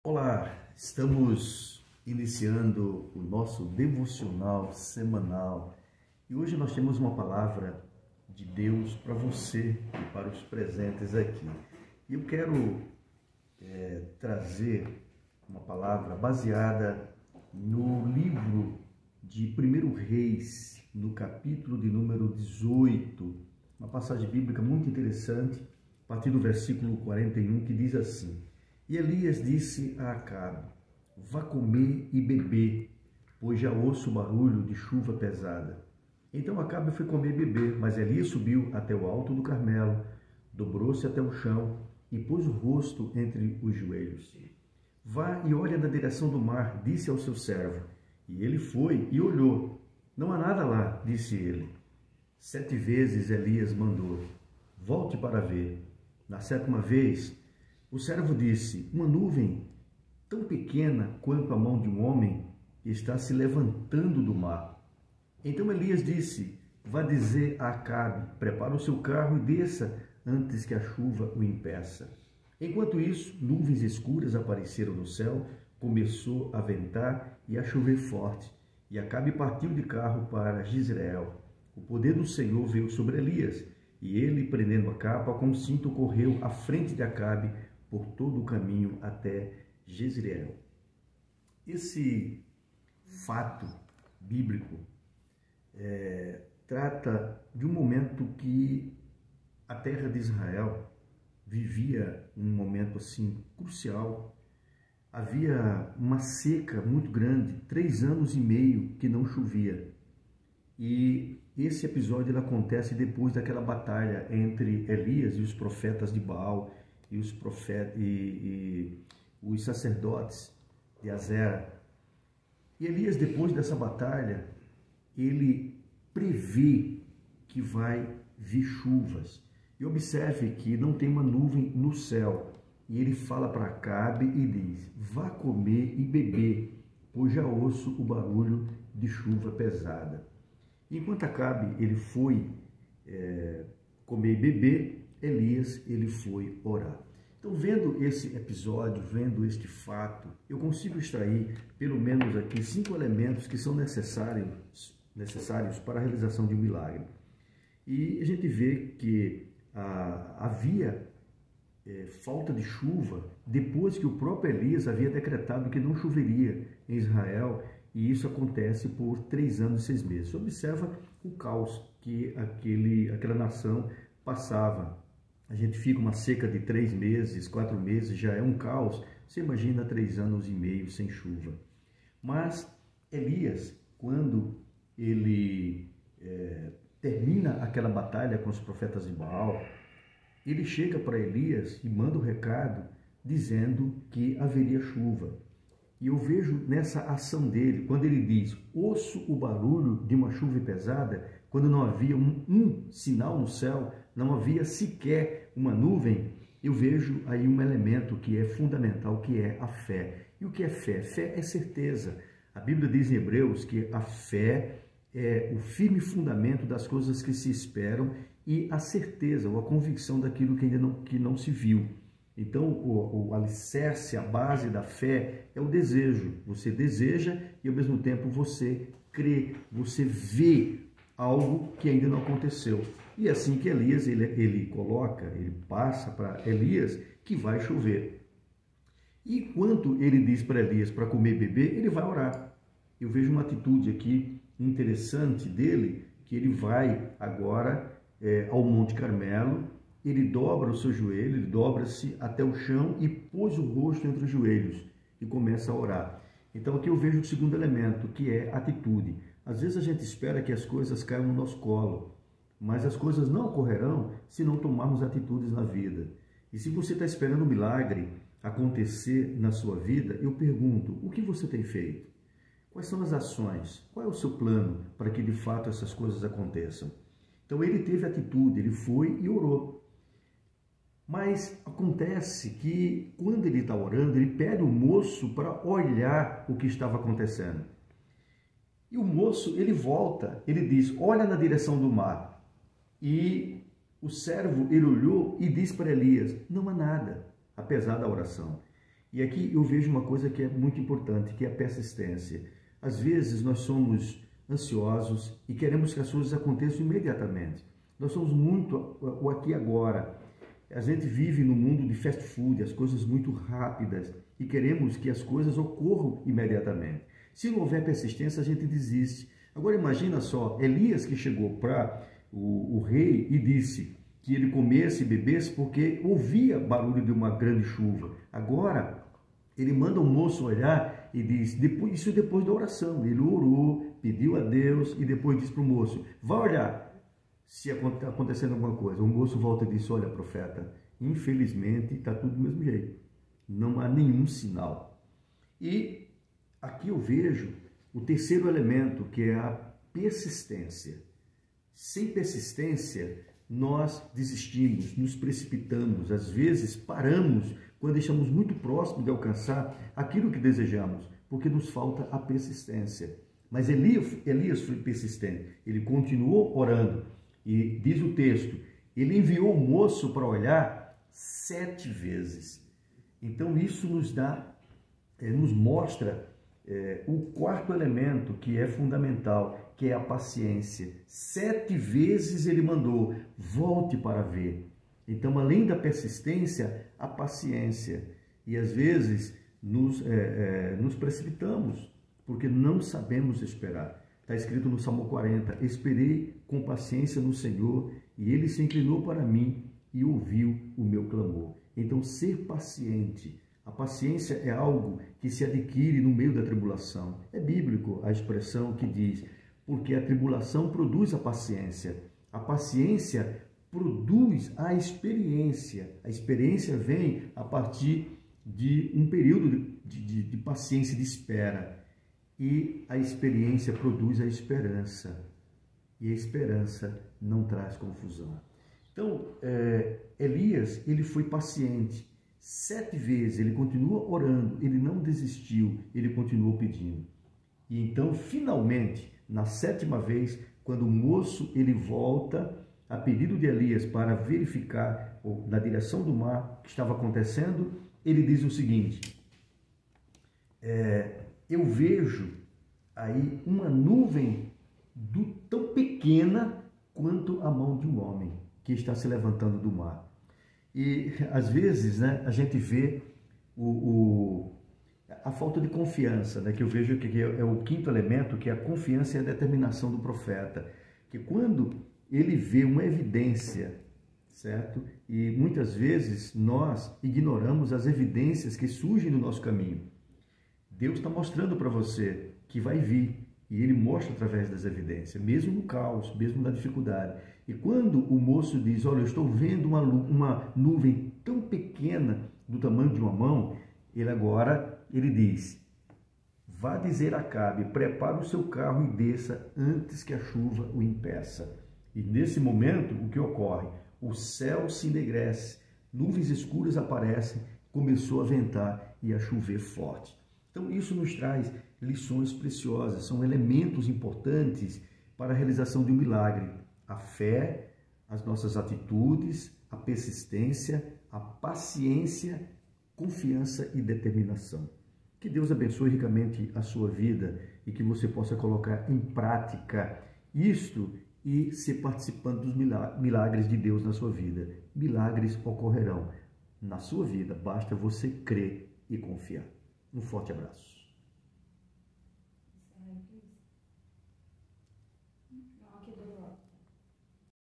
Olá, estamos iniciando o nosso devocional semanal e hoje nós temos uma palavra de Deus para você e para os presentes aqui. E eu quero trazer uma palavra baseada no livro de 1 Reis, no capítulo de número 18, uma passagem bíblica muito interessante, a partir do versículo 41, que diz assim: E Elias disse a Acabe: Vá comer e beber, pois já ouço o barulho de chuva pesada. Então Acabe foi comer e beber, mas Elias subiu até o alto do Carmelo, dobrou-se até o chão e pôs o rosto entre os joelhos. Vá e olha na direção do mar, disse ao seu servo. E ele foi e olhou. Não há nada lá, disse ele. 7 vezes Elias mandou: Volte para ver. Na 7ª vez, o servo disse: Uma nuvem tão pequena quanto a mão de um homem está se levantando do mar. Então Elias disse: Vá dizer a Acabe: Prepara o seu carro e desça antes que a chuva o impeça. Enquanto isso, nuvens escuras apareceram no céu, começou a ventar e a chover forte, e Acabe partiu de carro para Jezreel. O poder do Senhor veio sobre Elias, e ele, prendendo a capa com o cinto, correu à frente de Acabe por todo o caminho até Jezreel. Esse fato bíblico trata de um momento que a terra de Israel vivia um momento assim crucial. Havia uma seca muito grande, 3 anos e meio que não chovia. E esse episódio acontece depois daquela batalha entre Elias e os profetas de Baal e os sacerdotes de Azera. E Elias, depois dessa batalha, ele prevê que vai vir chuvas. E observe que não tem uma nuvem no céu. E ele fala para Acabe e diz: Vá comer e beber, pois já ouço o barulho de chuva pesada. Enquanto Acabe ele foi comer e beber, Elias ele foi orar. Então, vendo esse episódio, vendo este fato, eu consigo extrair pelo menos aqui 5 elementos que são necessários para a realização de um milagre. E a gente vê que havia falta de chuva depois que o próprio Elias havia decretado que não choveria em Israel, e isso acontece por 3 anos e 6 meses. Observa o caos que aquela nação passava. A gente fica uma seca de 3 meses, 4 meses, já é um caos. Você imagina 3 anos e meio sem chuva. Mas Elias, quando ele termina aquela batalha com os profetas de Baal, ele chega para Elias e manda o recado dizendo que haveria chuva. E eu vejo nessa ação dele, quando ele diz: ouço o barulho de uma chuva pesada, quando não havia um sinal no céu, não havia sequer uma nuvem, eu vejo aí um elemento que é fundamental, que é a fé. E o que é fé? Fé é certeza. A Bíblia diz em Hebreus que a fé é o firme fundamento das coisas que se esperam e a certeza ou a convicção daquilo que não se viu. Então, o alicerce, a base da fé é o desejo. Você deseja e, ao mesmo tempo, você crê, você vê algo que ainda não aconteceu. E é assim que Elias, ele passa para Elias que vai chover. E quando ele diz para Elias para comer e beber, ele vai orar. Eu vejo uma atitude aqui interessante dele, que ele vai agora ao Monte Carmelo, ele dobra o seu joelho, ele dobra-se até o chão e pôs o rosto entre os joelhos e começa a orar. Então aqui eu vejo o segundo elemento, que é atitude. Às vezes a gente espera que as coisas caiam no nosso colo, mas as coisas não ocorrerão se não tomarmos atitudes na vida. E se você está esperando um milagre acontecer na sua vida, eu pergunto: o que você tem feito? Quais são as ações? Qual é o seu plano para que de fato essas coisas aconteçam? Então ele teve atitude, ele foi e orou. Mas acontece que quando ele está orando, ele pede o moço para olhar o que estava acontecendo. E o moço, ele volta, ele diz: olha na direção do mar. E o servo, ele olhou e disse para Elias: não há nada, apesar da oração. E aqui eu vejo uma coisa que é muito importante, que é a persistência. Às vezes nós somos ansiosos e queremos que as coisas aconteçam imediatamente. Nós somos muito o aqui e agora. A gente vive no mundo de fast food, as coisas muito rápidas, e queremos que as coisas ocorram imediatamente. Se não houver persistência, a gente desiste. Agora imagina só, Elias que chegou para o rei e disse que ele comesse e bebesse porque ouvia barulho de uma grande chuva. Agora ele manda um moço olhar e diz, isso depois da oração, ele orou, pediu a Deus e depois disse para o moço, vai olhar se está acontecendo alguma coisa. O moço volta e diz, olha profeta, infelizmente está tudo do mesmo jeito, não há nenhum sinal. E aqui eu vejo o terceiro elemento, que é a persistência. Sem persistência, nós desistimos, nos precipitamos, às vezes paramos quando estamos muito próximos de alcançar aquilo que desejamos, porque nos falta a persistência. Mas Elias foi persistente, ele continuou orando, e diz o texto, ele enviou o moço para olhar 7 vezes. Então isso nos mostra o quarto elemento que é fundamental, que é a paciência. 7 vezes ele mandou, volte para ver. Então, além da persistência, a paciência. E às vezes nos precipitamos, porque não sabemos esperar. Está escrito no Salmo 40, esperei com paciência no Senhor, e ele se inclinou para mim e ouviu o meu clamor. Então, ser paciente. A paciência é algo que se adquire no meio da tribulação. É bíblico a expressão que diz, porque a tribulação produz a paciência. A paciência produz a experiência. A experiência vem a partir de um período de paciência, de espera. E a experiência produz a esperança. E a esperança não traz confusão. Então, Elias, ele foi paciente. 7 vezes, ele continua orando, ele não desistiu, ele continuou pedindo. E então, finalmente, na 7ª vez, quando o moço ele volta a pedido de Elias para verificar na direção do mar o que estava acontecendo, ele diz o seguinte, eu vejo aí uma nuvem tão pequena quanto a mão de um homem que está se levantando do mar. E às vezes, né, a gente vê a falta de confiança, né, que eu vejo que é o quinto elemento, que é a confiança e a determinação do profeta. Que quando ele vê uma evidência, certo? E muitas vezes nós ignoramos as evidências que surgem no nosso caminho. Deus está mostrando para você que vai vir. E ele mostra através das evidências, mesmo no caos, mesmo na dificuldade. E quando o moço diz, olha, eu estou vendo uma nuvem tão pequena, do tamanho de uma mão, ele diz, vá dizer a Acabe, prepare o seu carro e desça antes que a chuva o impeça. E nesse momento, o que ocorre? O céu se ennegrece, nuvens escuras aparecem, começou a ventar e a chover forte. Então isso nos traz lições preciosas, são elementos importantes para a realização de um milagre. A fé, as nossas atitudes, a persistência, a paciência, confiança e determinação. Que Deus abençoe ricamente a sua vida e que você possa colocar em prática isto e ser participante dos milagres de Deus na sua vida. Milagres ocorrerão na sua vida, basta você crer e confiar. Um forte abraço.